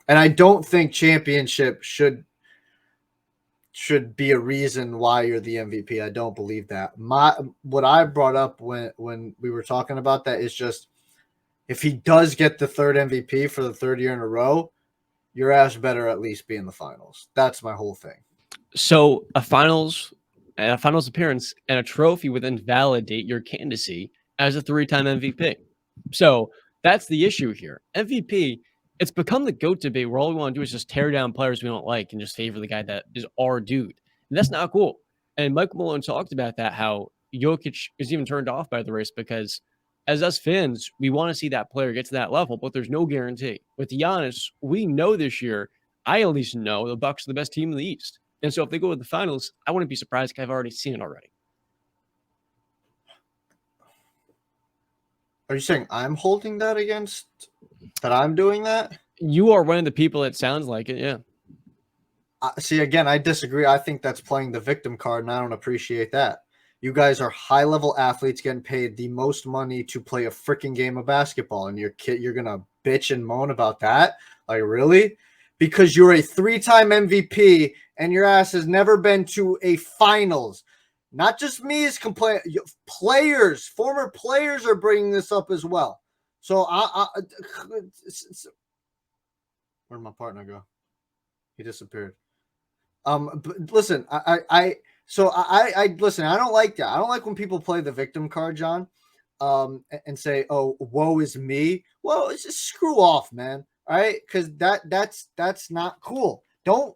And I don't think championship should be a reason why you're the MVP. I don't believe that. What I brought up when we were talking about that is just if he does get the third MVP for the third year in a row, your ass better at least be in the finals. That's my whole thing. So a finals appearance and a trophy would then validate your candidacy as a 3-time MVP. So that's the issue here. MVP, it's become the GOAT debate where all we want to do is just tear down players we don't like and just favor the guy that is our dude. And that's not cool. And Michael Malone talked about that, how Jokic is even turned off by the race because as us fans, we want to see that player get to that level, but there's no guarantee. With Giannis, we know this year, I at least know the Bucks are the best team in the East. And so if they go to the finals, I wouldn't be surprised because I've already seen it already. Are you saying I'm holding that against that I'm doing that? You are one of the people that sounds like it, yeah. See, again, I disagree. I think that's playing the victim card, and I don't appreciate that. You guys are high-level athletes getting paid the most money to play a freaking game of basketball, and you're gonna bitch and moan about that? Like, really? Because you're a 3-time MVP and your ass has never been to a finals. Not just me is complaining. Players, former players are bringing this up as well. So where'd my partner go? He disappeared. But listen, I listen. I don't like that. I don't like when people play the victim card, John, and say, "Oh, woe is me." Well, it's just screw off, man. All right, because that's not cool. Don't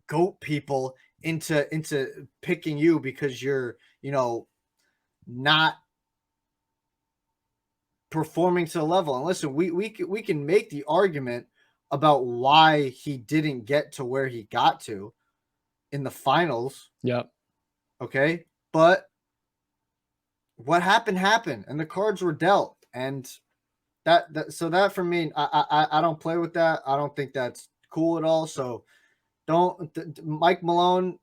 goat people into picking you because you're not performing to the level. And listen, we can make the argument about why he didn't get to where he got to in the finals. Yep. Okay. But what happened, and the cards were dealt. And that for me, I don't play with that. I don't think that's cool at all. So Mike Malone,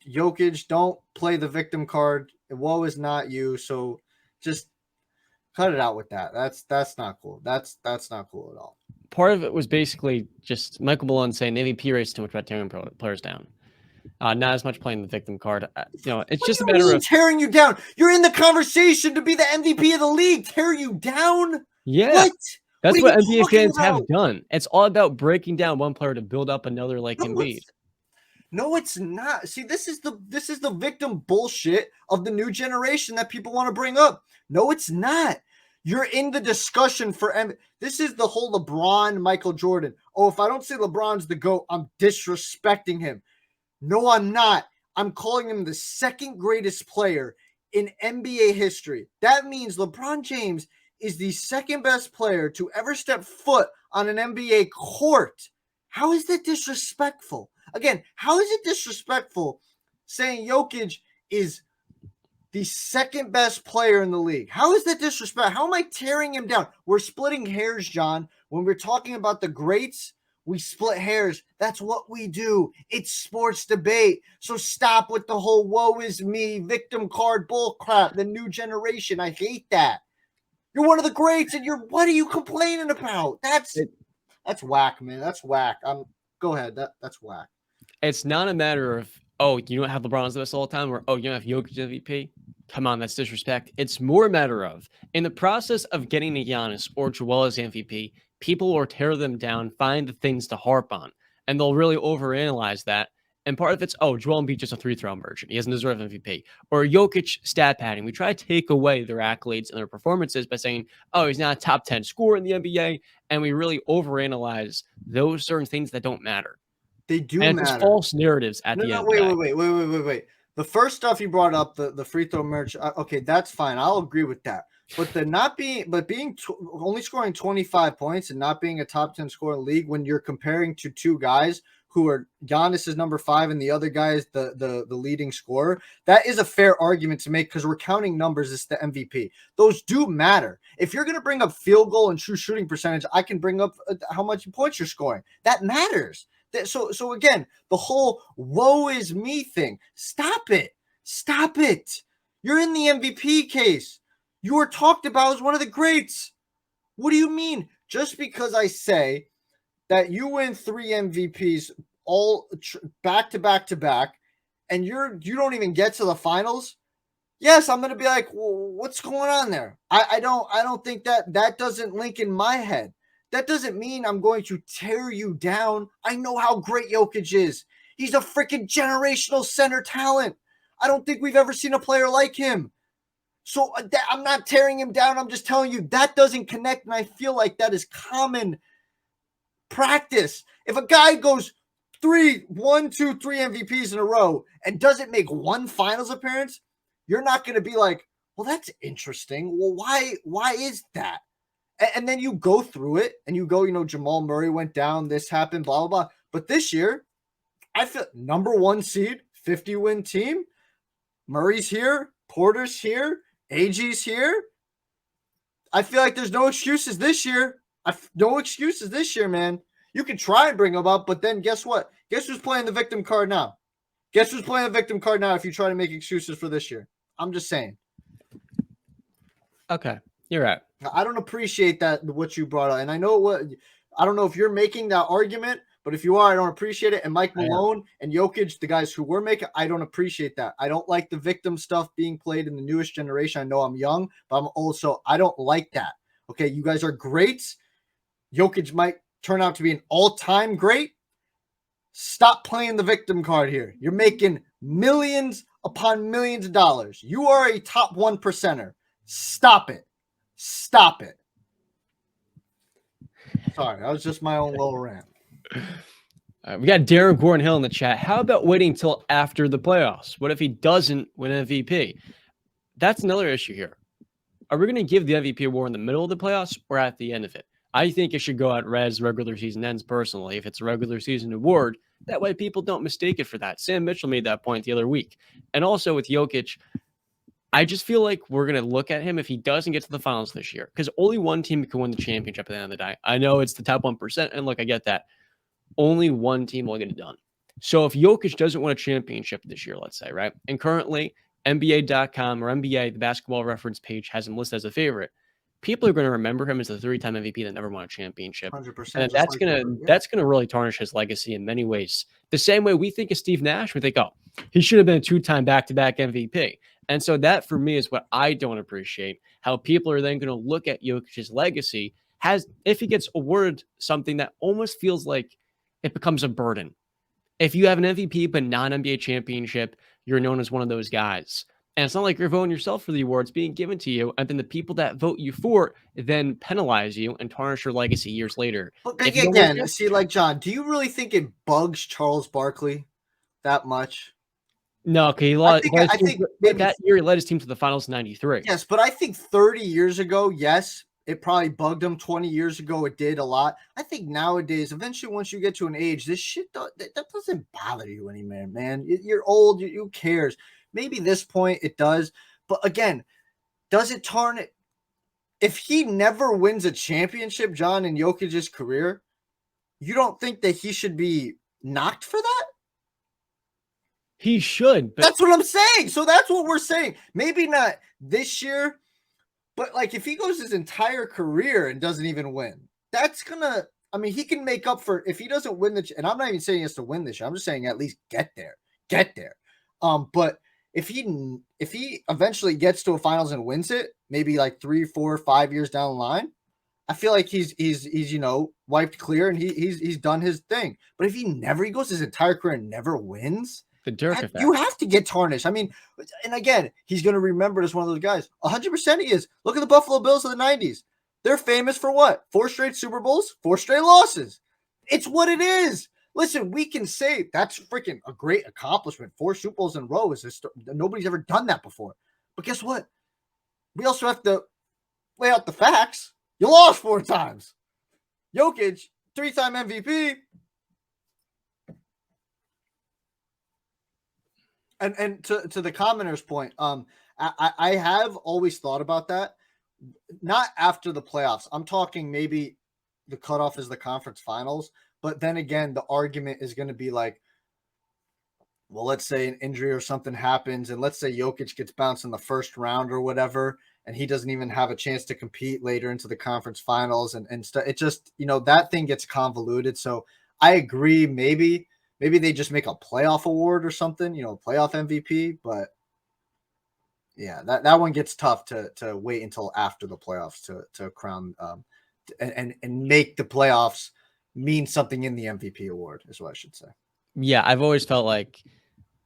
Jokic, don't play the victim card. Woe is not you. So just cut it out with that. That's not cool. That's not cool at all. Part of it was basically just Michael Malone saying the MVP race too much about tearing players down. Not as much playing the victim card. It's just a matter of tearing you down. You're in the conversation to be the MVP of the league. Tear you down? Yeah. What? That's what NBA fans have done. It's all about breaking down one player to build up another like Embiid. No, it's not. See, this is the victim bullshit of the new generation that people want to bring up. No, it's not. You're in the discussion for this is the whole LeBron, Michael Jordan. Oh, if I don't say LeBron's the GOAT, I'm disrespecting him. No, I'm not. I'm calling him the second greatest player in NBA history. That means LeBron James is the second best player to ever step foot on an NBA court. How is that disrespectful? Again, how is it disrespectful saying Jokic is the second best player in the league? How is that disrespectful? How am I tearing him down? We're splitting hairs, John. When we're talking about the greats, we split hairs. That's what we do. It's sports debate. So stop with the whole woe is me, victim card bull crap, the new generation. I hate that. You're one of the greats, and what are you complaining about? That's whack, man. That's whack. Go ahead. That's whack. It's not a matter of, oh, you don't have LeBron as the best all the time, or, oh, you don't have Jokic MVP. Come on, that's disrespect. It's more a matter of, in the process of getting a Giannis or Joel as MVP, people will tear them down, find the things to harp on, and they'll really overanalyze that. And part of it's, oh, Joel Embiid just a 3-throw version. He doesn't deserve MVP. Or Jokic stat padding. We try to take away their accolades and their performances by saying, oh, he's not a top 10 scorer in the NBA. And we really overanalyze those certain things that don't matter. They do and matter. It's false narratives at the end. Wait. The first stuff you brought up, the free throw merch, okay, that's fine. I'll agree with that. But only scoring 25 points and not being a top 10 scorer in the league when you're comparing to two guys who are Giannis is number 5 and the other guy is the leading scorer, that is a fair argument to make because we're counting numbers as the MVP. Those do matter. If you're going to bring up field goal and true shooting percentage, I can bring up how much points you're scoring. That matters. So again, the whole woe is me thing, stop it. You're in the MVP case. You are talked about as one of the greats. What do you mean? Just because I say that you win 3 MVPs all back to back to back, and you don't even get to the finals, yes, I'm gonna be like, well, what's going on there? I don't think that doesn't link in my head. That doesn't mean I'm going to tear you down. I know how great Jokic is. He's a freaking generational center talent. I don't think we've ever seen a player like him. So I'm not tearing him down. I'm just telling you that doesn't connect, and I feel like that is common practice. If a guy goes 1, 2, 3 MVPs in a row and doesn't make one finals appearance, you're not going to be like, well, that's interesting. Well, why is that? And then you go through it and you go, Jamal Murray went down, this happened, blah, blah, blah. But this year, I feel number 1 seed, 50-win team. Murray's here, Porter's here, AG's here. I feel like there's no excuses this year. No excuses this year, man. You can try and bring them up, but then guess what? Guess who's playing the victim card now? Guess who's playing the victim card now if you try to make excuses for this year? I'm just saying. Okay, you're right. I don't appreciate that, what you brought up. And I don't know if you're making that argument, but if you are, I don't appreciate it. And Mike Malone and Jokic, the guys who were making, I don't appreciate that. I don't like the victim stuff being played in the newest generation. I know I'm young, but I don't like that. Okay, you guys are great. Jokic might turn out to be an all-time great. Stop playing the victim card here. You're making millions upon millions of dollars. You are a top 1%er. Stop it. Stop it. Sorry, that was just my own little rant. We got Darren Gordon Hill in the chat. How about waiting until after the playoffs? What if he doesn't win MVP? That's another issue here. Are we going to give the MVP award in the middle of the playoffs or at the end of it? I think it should go out as regular season ends personally. If it's a regular season award, that way people don't mistake it for that. Sam Mitchell made that point the other week. And also with Jokic, I just feel like we're going to look at him if he doesn't get to the finals this year, because only one team can win the championship at the end of the day. I know it's the top 1%, and look, I get that. Only one team will get it done. So if Jokic doesn't win a championship this year, let's say, right? And currently NBA.com or NBA, the basketball reference page, has him listed as a favorite. People are going to remember him as the 3-time MVP that never won a championship. 100%. And that's going to really tarnish his legacy in many ways. The same way we think of Steve Nash, we think, oh, he should have been a 2-time back-to-back MVP. And so that, for me, is what I don't appreciate, how people are then going to look at Jokic's legacy if he gets awarded something that almost feels like it becomes a burden. If you have an MVP but non-NBA championship, you're known as one of those guys. And it's not like you're voting yourself for the awards being given to you, and then the people that vote you for then penalize you and tarnish your legacy years later. But again, see, like, John, do you really think it bugs Charles Barkley that much? No, okay. I think that year he led his team to the finals in '93. Yes, but I think 30 years ago, yes, it probably bugged him. 20 years ago, it did a lot. I think nowadays, eventually, once you get to an age, this shit that doesn't bother you anymore, man. You're old. Who cares? Maybe this point it does, but again, does it tarn it? If he never wins a championship, John, in Jokic's career, you don't think that he should be knocked for that? He should. But that's what I'm saying. So that's what we're saying. Maybe not this year, but like if he goes his entire career and doesn't even win, that's gonna. I mean, he can make up for if he doesn't win and I'm not even saying he has to win this year. I'm just saying at least get there. But if he eventually gets to a finals and wins it, maybe like 3, 4, 5 years down the line, I feel like he's wiped clear and he's done his thing. But if he goes his entire career and never wins, the Dirk effect. You have to get tarnished. I mean, and again, he's going to remember as one of those guys. 100% he is. Look at the Buffalo Bills of the 90s. They're famous for what? 4 straight Super Bowls, 4 straight losses. It's what it is. Listen, we can say that's freaking a great accomplishment. 4 Super Bowls in a row nobody's ever done that before. But guess what? We also have to lay out the facts. You lost 4 times. Jokic, 3-time MVP. And to the commenter's point, I have always thought about that. Not after the playoffs. I'm talking maybe the cutoff is the conference finals. But then again, the argument is going to be like, well, let's say an injury or something happens, and let's say Jokic gets bounced in the first round or whatever, and he doesn't even have a chance to compete later into the conference finals and stuff. It just, that thing gets convoluted. So I agree. Maybe they just make a playoff award or something, playoff MVP. But yeah, that one gets tough to wait until after the playoffs to crown and make the playoffs mean something in the MVP award is what I should say. Yeah, I've always felt like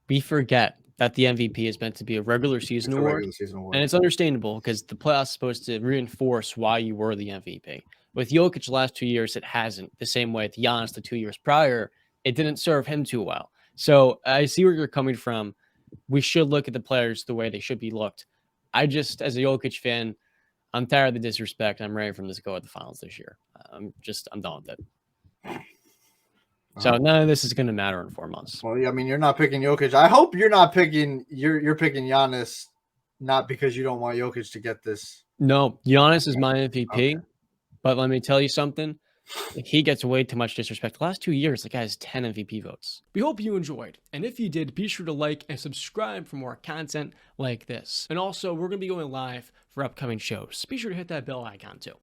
we forget that the MVP is meant to be a regular season It's a award. regular season award. And it's understandable because the playoffs is supposed to reinforce why you were the MVP. With Jokic the last 2 years, it hasn't. The same way with Giannis the 2 years prior, it didn't serve him too well. So I see where you're coming from. We should look at the players the way they should be looked. I just, as a Jokic fan, I'm tired of the disrespect. I'm ready for him to go at the finals this year. I'm done with it. So none of this is going to matter in 4 months. Well, yeah, I mean, you're not picking Jokic. I hope you're not picking. You're picking Giannis, not because you don't want Jokic to get this. No, Giannis is my MVP. Okay. But let me tell you something. He gets way too much disrespect. The last 2 years, the guy has 10 MVP votes. We hope you enjoyed. And if you did, be sure to like and subscribe for more content like this. And also, we're going to be going live for upcoming shows. Be sure to hit that bell icon too.